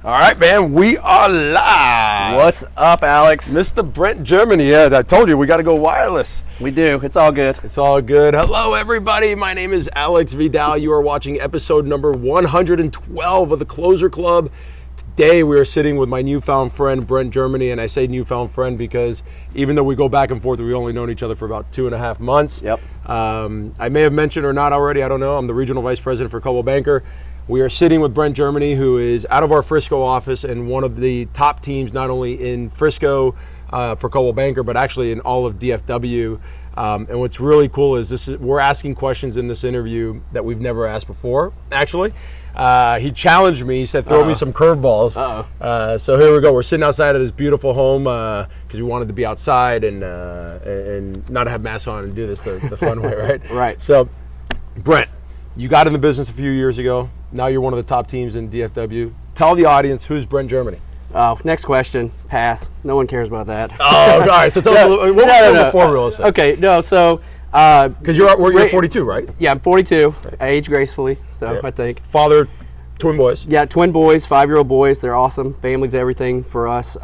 All right, man, we are live. What's up, Alex? Mr. Brent Germany. Yeah, I told you, we got to go wireless. We do. It's all good. It's all good. Hello, everybody. My name is Alex Vidal. You are watching episode number 112 of the Closer Club. Today, we are sitting with my newfound friend, Brent Germany, and I say newfound friend because even though we go back and forth, we've only known each other for about 2.5 months. Yep. I may have mentioned or not already, I don't know. I'm the regional vice president for Coldwell Banker. We are sitting with Brent Germany, who is out of our Frisco office and one of the top teams, not only in Frisco for Coldwell Banker, but actually in all of DFW. And what's really cool is we're asking questions in this interview that we've never asked before, actually. He challenged me. He said, throw me some curveballs. So here we go. We're sitting outside of this beautiful home because we wanted to be outside and not have masks on and do this the fun way, right? Right. So, Brent, you got in the business a few years ago. Now you're one of the top teams in DFW. Tell the audience, who's Brent Germany? Oh, next question. Pass. No one cares about that. Oh, all right. So tell us what was before real estate? Okay, no, so... Because you're 42, right? Yeah, I'm 42. I age gracefully, so I think. Father, twin boys? Yeah, twin boys, 5-year-old boys. They're awesome. Family's everything for us.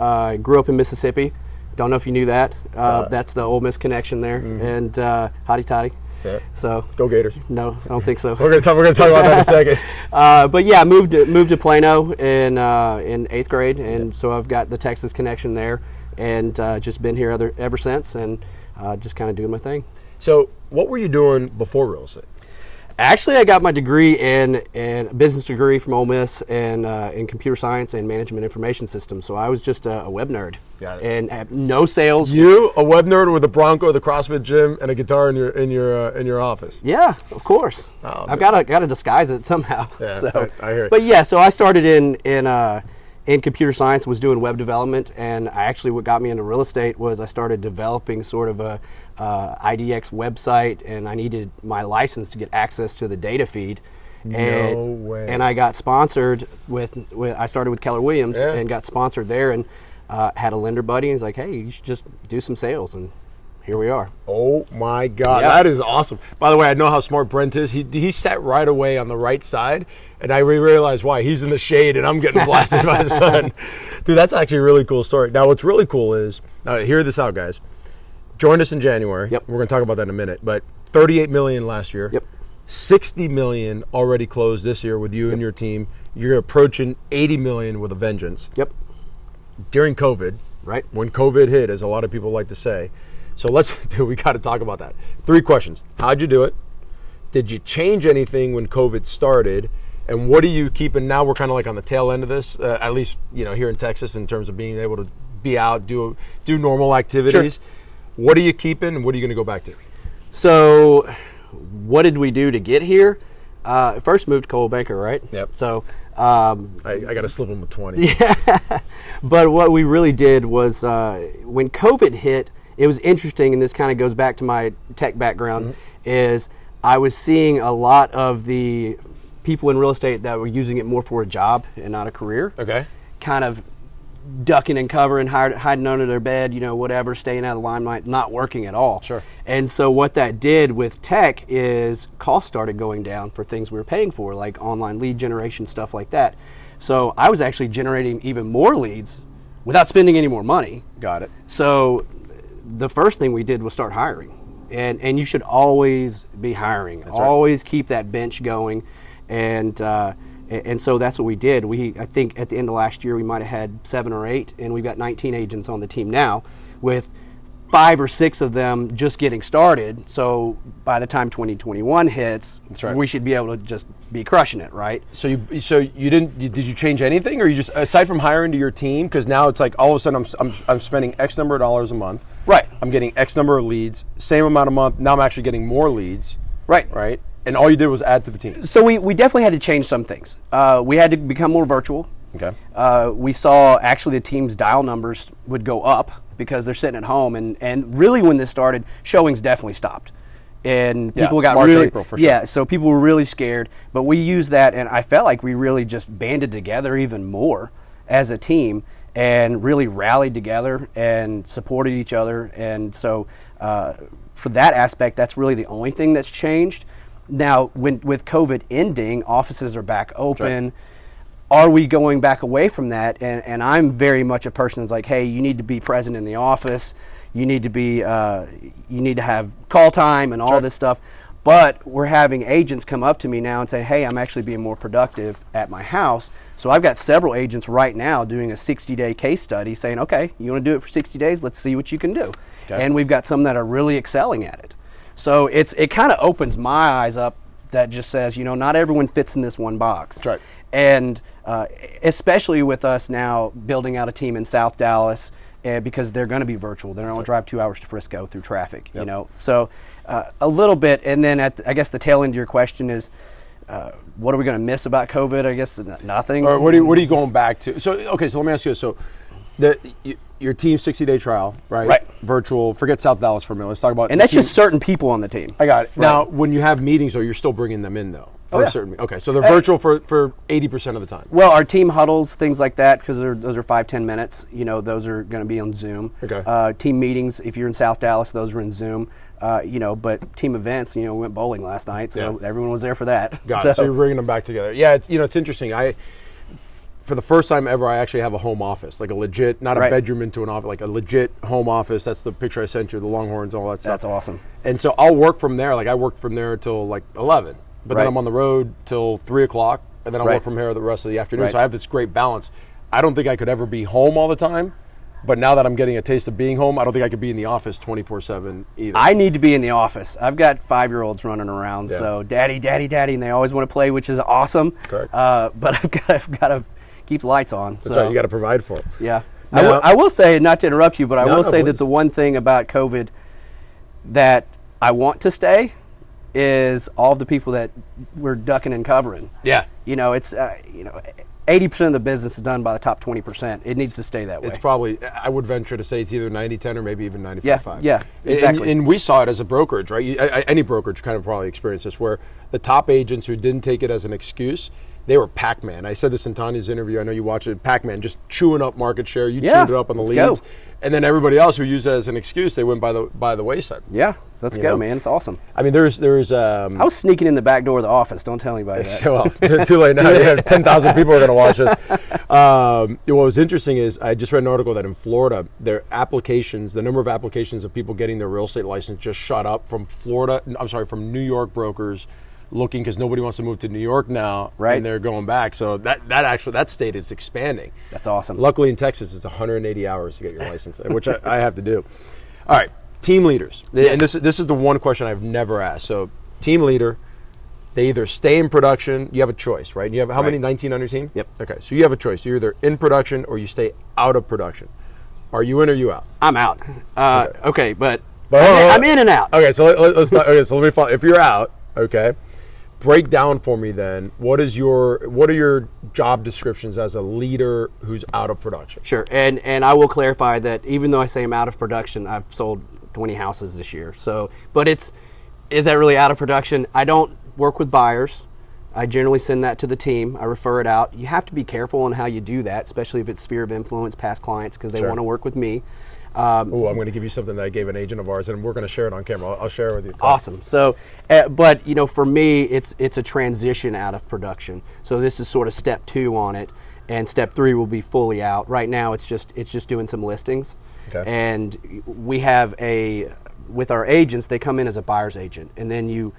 Grew up in Mississippi. Don't know if you knew that. That's the Ole Miss connection there. Mm-hmm. And hotty toddy. Yeah. So go Gators. No, I don't think so. We're gonna talk about that in a second. But yeah, moved to Plano in 8th grade, and so I've got the Texas connection there, and just been here ever since, and just kind of doing my thing. So, what were you doing before real estate? Actually, I got my degree in a business degree from Ole Miss and in computer science and management information systems. So I was just a web nerd. Got it. And had no sales. You, a web nerd with a Bronco, the CrossFit gym, and a guitar in your office. Yeah, of course. Oh, I've got to disguise it somehow. Yeah, so, I hear it. But yeah, so I started in computer science, was doing web development, and what got me into real estate was I started developing sort of a IDX website, and I needed my license to get access to the data feed. No way. And I got sponsored I started with Keller Williams and got sponsored there, and had a lender buddy, and he's like, hey, you should just do some sales, and here we are. Oh my God, That is awesome. By the way, I know how smart Brent is. He sat right away on the right side, and I realized why. He's in the shade, and I'm getting blasted by the sun. Dude, that's actually a really cool story. Now, what's really cool is, hear this out, guys. Joined us in January. Yep. We're going to talk about that in a minute. But $38 million last year. Yep. $60 million already closed this year with you and your team. You're approaching $80 million with a vengeance. Yep. During COVID. Right. When COVID hit, as a lot of people like to say. So we got to talk about that. 3 questions. How'd you do it? Did you change anything when COVID started? And what are you keeping? Now we're kind of like on the tail end of this, at least here in Texas, in terms of being able to be out, do normal activities. Sure. What are you keeping, and what are you going to go back to? So, what did we do to get here? First moved to Coldwell Banker, right? Yep. So, I got to slip them with 20. Yeah. But what we really did was when COVID hit, it was interesting, and this kind of goes back to my tech background, is I was seeing a lot of the people in real estate that were using it more for a job and not a career. Okay. Kind of ducking and covering, hiding under their bed, whatever, staying out of the limelight, not working at all. Sure. And so what that did with tech is costs started going down for things we were paying for, like online lead generation, stuff like that. So I was actually generating even more leads without spending any more money. Got it. So the first thing we did was start hiring. And you should always be hiring. That's always right. Keep that bench going. And so that's what we did. I think at the end of last year, we might have had 7 or 8, and we've got 19 agents on the team now, with 5 or 6 of them just getting started. So by the time 2021 hits, that's right. We should be able to just be crushing it, right? So you didn't? Did you change anything, or you just, aside from hiring to your team? Because now it's like all of a sudden I'm spending X number of dollars a month. Right. I'm getting X number of leads, same amount a month. Now I'm actually getting more leads. Right. Right. And all you did was add to the team. So we definitely had to change some things. We had to become more virtual. Okay. We saw actually the team's dial numbers would go up because they're sitting at home, and really when this started, showings definitely stopped. And people got March, really, April for sure. Yeah, so people were really scared. But we used that, and I felt like we really just banded together even more as a team and really rallied together and supported each other. And so for that aspect, that's really the only thing that's changed. Now, with COVID ending, offices are back open. are we going back away from that? And I'm very much a person that's like, hey, you need to be present in the office. You need to be, you need to have call time and all this stuff. But we're having agents come up to me now and say, hey, I'm actually being more productive at my house. So I've got several agents right now doing a 60-day case study saying, okay, you want to do it for 60 days? Let's see what you can do. Okay. And we've got some that are really excelling at it. So it kind of opens my eyes up that just says, not everyone fits in this one box. That's right. And especially with us now building out a team in South Dallas, because they're going to be virtual. They're going to drive 2 hours to Frisco through traffic, So a little bit, and then I guess the tail end of your question is, what are we going to miss about COVID? I guess nothing. Or what are you going back to? So let me ask you this. So your team's 60-day trial, right? Right. Virtual. Forget South Dallas for a minute. Let's talk about. And that's just certain people on the team. I got it. Right. Now, when you have meetings, though, you're still bringing them in, though. Oh, yeah. Okay, so they're virtual for 80% of the time. Well, our team huddles, things like that, because those are 5-10 minutes. Those are going to be on Zoom. Okay. Team meetings, if you're in South Dallas, those are in Zoom. But team events, we went bowling last night, so everyone was there for that. Got it. So you're bringing them back together. Yeah, it's interesting. For the first time ever, I actually have a home office, like a legit, not a bedroom into an office, like a legit home office. That's the picture I sent you, the Longhorns, all that stuff. That's awesome. And so I'll work from there. Like I worked from there till like 11, but then I'm on the road till 3 o'clock, and then I'll work from here the rest of the afternoon. So I have this great balance. I don't think I could ever be home all the time, but now that I'm getting a taste of being home, I don't think I could be in the office 24/7 either. I need to be in the office. I've got 5-year-olds running around, so daddy, daddy, daddy, and they always want to play, which is awesome. Correct. But I've got to keep the lights on. That's right. You got to provide for them. Yeah. Now, I will say, not to interrupt you, but I will say that the one thing about COVID that I want to stay is all of the people that we're ducking and covering. Yeah. It's 80% of the business is done by the top 20%. It needs to stay that way. It's probably, I would venture to say it's either 90-10 or maybe even 95-5. Yeah, exactly. And we saw it as a brokerage, right? Any brokerage kind of probably experienced this, where the top agents who didn't take it as an excuse, they were Pac-Man. I said this in Tanya's interview. I know you watched it. Pac-Man, just chewing up market share. You chewed it up on the leads. Go. And then everybody else who used it as an excuse, they went by the wayside. Yeah, let's go, man. It's awesome. I mean, there's. I was sneaking in the back door of the office. Don't tell anybody that. Well, too late now. You have 10,000 people are going to watch this. What was interesting is I just read an article that in Florida, their applications, the number of applications of people getting their real estate license just shot up from from New York brokers looking, because nobody wants to move to New York now, right? And they're going back. So that state is expanding. That's awesome. Luckily in Texas, it's 180 hours to get your license, which I have to do. All right, team leaders. Yes. And this is the one question I've never asked. So team leader, they either stay in production. You have a choice, right? You have how many? 19 on your team? Yep. Okay, so you have a choice. You're either in production or you stay out of production. Are you in or you out? I'm out. Okay, but I'm in and out. Okay, so let's talk. Okay, so let me follow. If you're out, okay, break down for me then. What are your job descriptions as a leader who's out of production? Sure, and I will clarify that even though I say I'm out of production, I've sold 20 houses this year. So, but is that really out of production? I don't work with buyers. I generally send that to the team. I refer it out. You have to be careful on how you do that, especially if it's sphere of influence, past clients, because they want to work with me. I'm going to give you something that I gave an agent of ours, and we're going to share it on camera. I'll share it with you. Awesome. So, but for me, it's a transition out of production. So this is sort of step 2 on it, and step 3 will be fully out. Right now, it's just doing some listings, and we have with our agents, they come in as a buyer's agent, and then you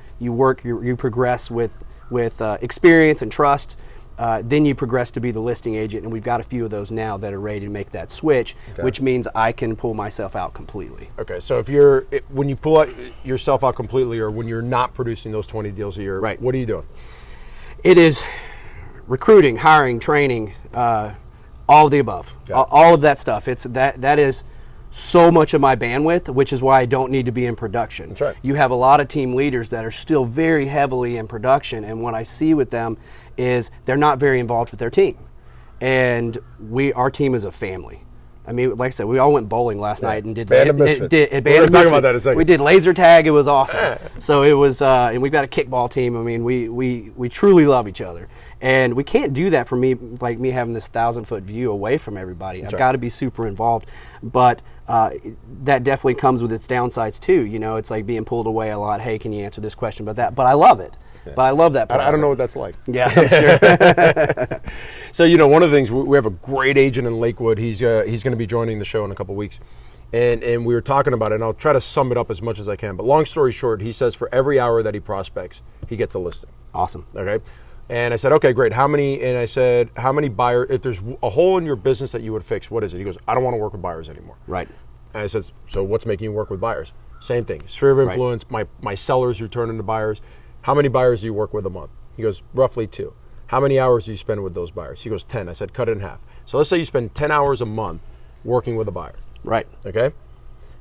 progress with experience and trust. Then you progress to be the listing agent, and we've got a few of those now that are ready to make that switch, which means I can pull myself out completely. Okay, so when you pull yourself out completely, or when you're not producing those 20 deals a year, what are you doing? It is recruiting, hiring, training, all of the above, all of that stuff. That is so much of my bandwidth, which is why I don't need to be in production. That's right. You have a lot of team leaders that are still very heavily in production, and what I see with them is they're not very involved with their team. And our team is a family. I mean, like I said, we all went bowling last night and did Band of Misfits. We're going to talk about that in a second. We did laser tag. It was awesome. So it was, and we've got a kickball team. I mean, we truly love each other, and we can't do that for me, like me having this 1,000-foot view away from everybody. I've got to be super involved, but that definitely comes with its downsides too. It's like being pulled away a lot. Hey, can you answer this question about that? But I love it. But I love that part. I don't know what that's like. Yeah, I'm sure. So, one of the things, we have a great agent in Lakewood. He's going to be joining the show in a couple weeks. And we were talking about it, and I'll try to sum it up as much as I can. But long story short, he says for every hour that he prospects, he gets a listing. Awesome. Okay. And I said, okay, great. How many? And I said, how many buyers? If there's a hole in your business that you would fix, what is it? He goes, I don't want to work with buyers anymore. Right. And I said, so what's making you work with buyers? Same thing. Sphere of influence. Right. My sellers who turn into buyers. How many buyers do you work with a month? He goes, roughly 2. How many hours do you spend with those buyers? He goes, 10. I said, cut it in half. So let's say you spend 10 hours a month working with a buyer. Right. Okay.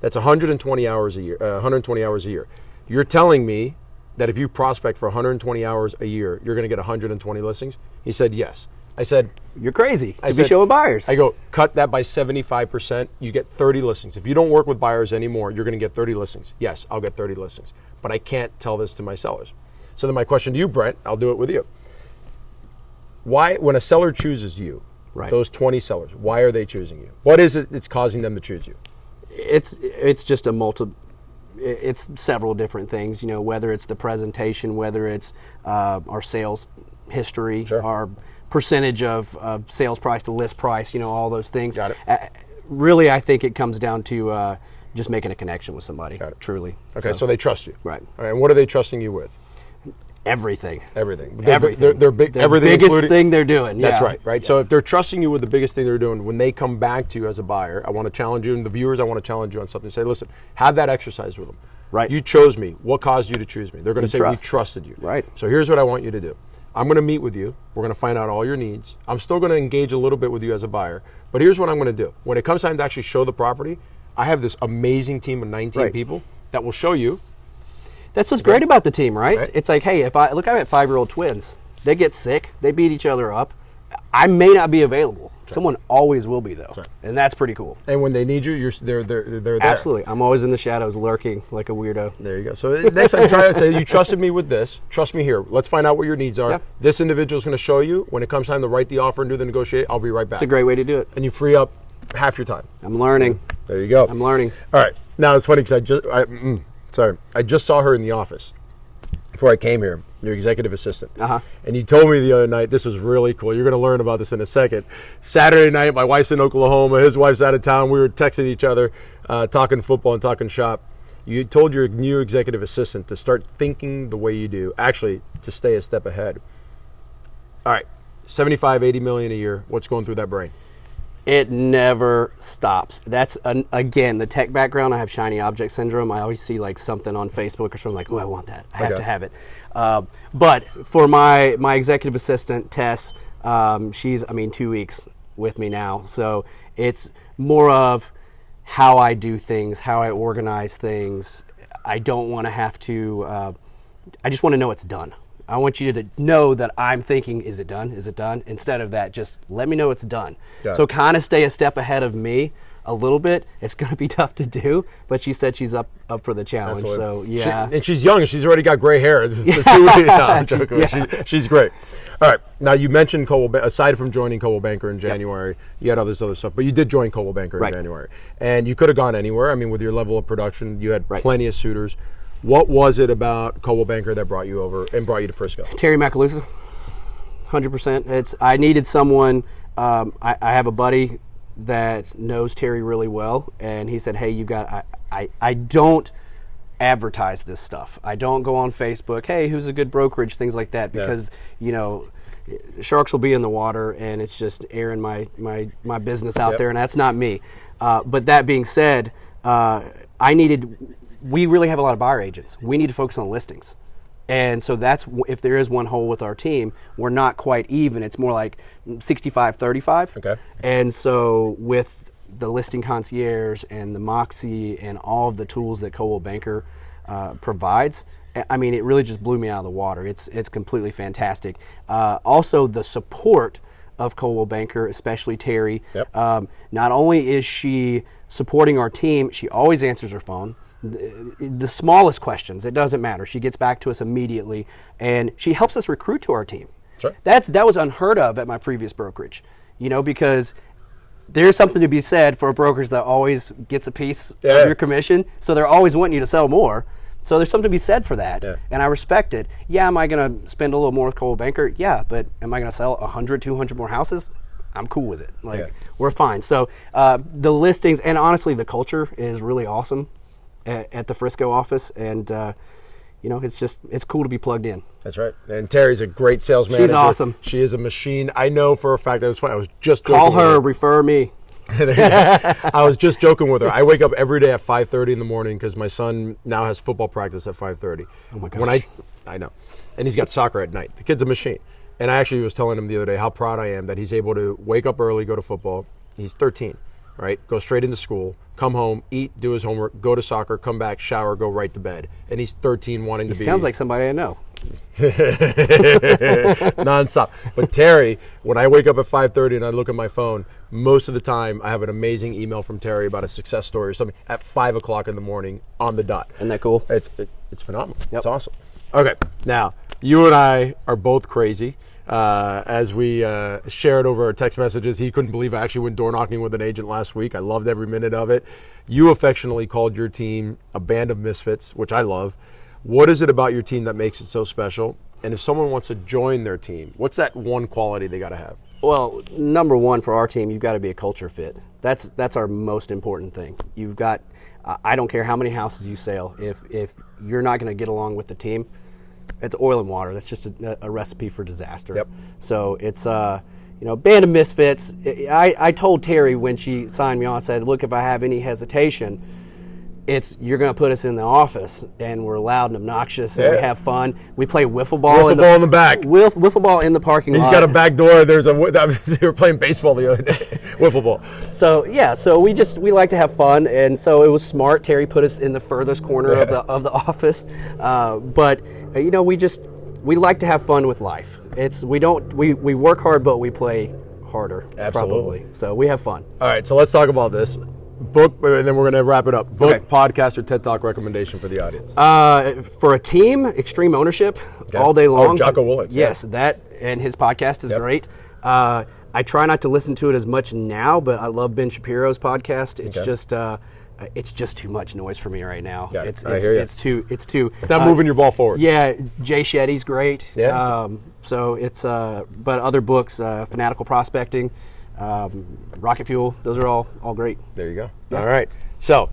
That's 120 hours a year. 120 hours a year. You're telling me that if you prospect for 120 hours a year, you're going to get 120 listings? He said, yes. I said, you're crazy to be showing buyers. I go, cut that by 75%. You get 30 listings. If you don't work with buyers anymore, you're going to get 30 listings. Yes, I'll get 30 listings. But I can't tell this to my sellers. So then my question to you, Brent, I'll do it with you. Why, when a seller chooses you, those 20 sellers, why are they choosing you? What is it that's causing them to choose you? It's just it's several different things, whether it's the presentation, whether it's our sales history, our percentage of sales price to list price, all those things. Got it. Really, I think it comes down to just making a connection with somebody. Got it. Truly. Okay, so they trust you. Right. All right, and what are they trusting you with? Everything. Everything. They're big. The everything biggest including, thing they're doing. That's yeah. right. Right. Yeah. So if they're trusting you with the biggest thing they're doing, when they come back to you as a buyer, I want to challenge you, and the viewers, I want to challenge you on something. Say, listen, have that exercise with them. Right. You chose me. What caused you to choose me? They're going to say, we trusted you. Right. So here's what I want you to do. I'm going to meet with you. We're going to find out all your needs. I'm still going to engage a little bit with you as a buyer. But here's what I'm going to do. When it comes time to actually show the property, I have this amazing team of 19 people that will show you. That's what's great about the team, right? It's like, hey, if I look, I have 5-year-old twins. They get sick. They beat each other up. I may not be available. Someone always will be, though. And that's pretty cool. And when they need you, they're there. Absolutely. I'm always in the shadows lurking like a weirdo. There you go. So next time, try to say, you trusted me with this. Trust me here. Let's find out what your needs are. Yeah. This individual is going to show you. When it comes time to write the offer and do the negotiate, I'll be right back. It's a great way to do it. And you free up half your time. I'm learning. There you go. I'm learning. All right. Now, it's funny because I just saw her in the office before I came here, your executive assistant. And you told me the other night, this was really cool. You're going to learn about this in a second. Saturday night, my wife's in Oklahoma. His wife's out of town. We were texting each other, talking football and talking shop. You told your new executive assistant to start thinking the way you do, actually to stay a step ahead. All right, 75, 80 million a year. What's going through that brain? It never stops. That's, again, the tech background. I have shiny object syndrome. I always see like something on Facebook or something like, oh, I want that. I have to have it. But for my executive assistant, Tess, she's, 2 weeks with me now. So it's more of how I do things, how I organize things. I don't want to have to, I just want to know it's done. I want you to know that I'm thinking, is it done? Is it done? Instead of that, just let me know it's done. So kind of stay a step ahead of me a little bit. It's going to be tough to do, but she said she's up for the challenge. Absolutely. So, yeah. And she's young, and she's already got gray hair. I'm joking. She's great. All right. Now, you mentioned Coldwell, aside from joining Coldwell Banker in January, you had all this other stuff, but you did join Coldwell Banker in January. And you could have gone anywhere. With your level of production, you had plenty of suitors. What was it about Coldwell Banker that brought you over and brought you to Frisco? Terry Macalusa, 100%. I needed someone. I have a buddy that knows Terry really well, and he said, hey, you got, I don't advertise this stuff. I don't go on Facebook, hey, who's a good brokerage, things like that, because, sharks will be in the water, and it's just airing my business out there, and that's not me. But that being said, we really have a lot of buyer agents. We need to focus on listings. And so that's, if there is one hole with our team, we're not quite even. It's more like 65-35. Okay. And so with the listing concierge and the Moxie and all of the tools that Coldwell Banker provides, it really just blew me out of the water. It's completely fantastic. Also, the support of Coldwell Banker, especially Terry. Not only is she supporting our team, she always answers her phone. The smallest questions, it doesn't matter. She gets back to us immediately, and she helps us recruit to our team. Sure. That was unheard of at my previous brokerage, because there's something to be said for a brokerage that always gets a piece of your commission, so they're always wanting you to sell more. So there's something to be said for that, Yeah. and I respect it. Yeah, am I going to spend a little more with Coldwell Banker? Yeah, but am I going to sell 100, 200 more houses? I'm cool with it. Like, Yeah. we're fine. So the listings, and honestly, the culture is really awesome at the Frisco office, and it's cool to be plugged in. That's right. And Terry's a great sales manager. She's awesome. She is a machine. I know for a fact that was funny. I was just joking Call her, with refer me. I was just joking with her. I wake up every day at 5:30 in the morning because my son now has football practice at 5:30. Oh my gosh. When I know, and he's got soccer at night. The kid's a machine. And I actually was telling him the other day how proud I am that he's able to wake up early, go to football. He's 13, right? Go straight into school, come home, eat, do his homework, go to soccer, come back, shower, go right to bed. And he's 13, wanting to be. Sounds like somebody I know. Nonstop. But Terry, when I wake up at 5:30 and I look at my phone, most of the time I have an amazing email from Terry about a success story or something at 5 o'clock in the morning on the dot. Isn't that cool? It's phenomenal. Yep. It's awesome. Okay, now you and I are both crazy. As we shared over our text messages, he couldn't believe I actually went door knocking with an agent last week. I loved every minute of it. You affectionately called your team a band of misfits, which I love. What is it about your team that makes it so special? And if someone wants to join their team, what's that one quality they got to have? Well, number one for our team, you've got to be a culture fit. That's our most important thing. You've got, I don't care how many houses you sell, if you're not going to get along with the team, it's oil and water. That's just a recipe for disaster. Yep. So it's band of misfits. I told Terry when she signed me on, I said, look, if I have any hesitation, you're going to put us in the office, and we're loud and obnoxious, and we have fun. We play wiffle ball. Wiffle ball in the back. Wiffle ball in the parking lot. He's got a back door. They were playing baseball the other day. Wiffle ball. So yeah, so we like to have fun, and so it was smart. Terry put us in the furthest corner of the office, but we like to have fun with life. We work hard, but we play harder. Absolutely. Probably. So we have fun. All right, so let's talk about this. Book, and then we're going to wrap it up. Book, podcast, or TED Talk recommendation for the audience. For a team, Extreme Ownership, all day long. Oh, Jocko Willink. Yes, that, and his podcast is great. I try not to listen to it as much now, but I love Ben Shapiro's podcast. It's just too much noise for me right now. I hear you. It's too. It's not moving your ball forward. Yeah, Jay Shetty's great. Yeah. So it's but other books, Fanatical Prospecting, Rocket Fuel, those are all great. There you go. Yeah. All right. So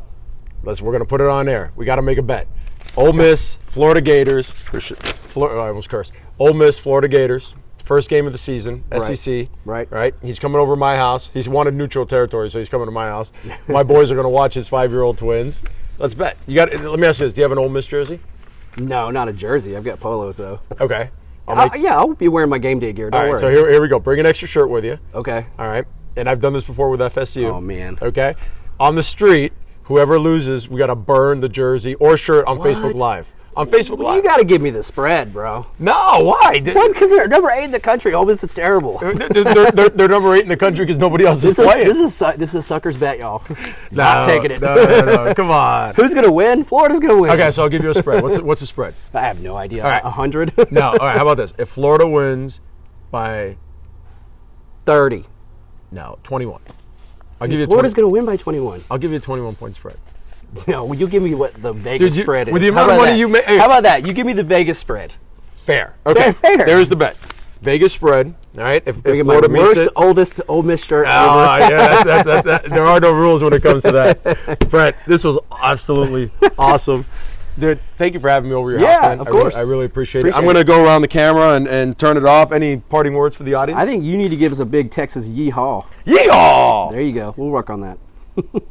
we're going to put it on air. We got to make a bet. Ole Miss, Florida Gators. I almost cursed. Ole Miss, Florida Gators. First game of the season, SEC. Right. He's coming over to my house. He's wanted neutral territory, so he's coming to my house. My boys are going to watch his 5-year-old twins. Let's bet. Let me ask you this. Do you have an Ole Miss jersey? No, not a jersey. I've got polos, though. Okay. I'll be wearing my game day gear. Don't worry. So here we go. Bring an extra shirt with you. Okay. All right. And I've done this before with FSU. Oh, man. Okay. On the street, whoever loses, we got to burn the jersey or shirt on Facebook Live. On Facebook Live. You got to give me the spread, bro. No, why? What? Because they're number 8 in the country. Ole Miss is terrible. They're number 8 in the country because nobody else is playing. This is a sucker's bet, y'all. No, Not taking it. No. Come on. Who's going to win? Florida's going to win. Okay, so I'll give you a spread. What's the spread? I have no idea. All right. 100? No. All right, how about this? If Florida wins by 30. No, 21. I'll give you Florida's going to win by 21. I'll give you a 21-point spread. No, you give me what the Vegas spread is. With the amount of money you make. How about that? You give me the Vegas spread. Fair. Okay. Fair. There's the bet. Vegas spread. All right. If Florida meets it, oldest Ole Miss shirt ever. Yeah, that's there are no rules when it comes to that. Brent, this was absolutely awesome. Dude, thank you for having me over your house, man. Of course. I really appreciate it. I'm going to go around the camera and turn it off. Any parting words for the audience? I think you need to give us a big Texas yeehaw. Yeehaw! There you go. We'll work on that.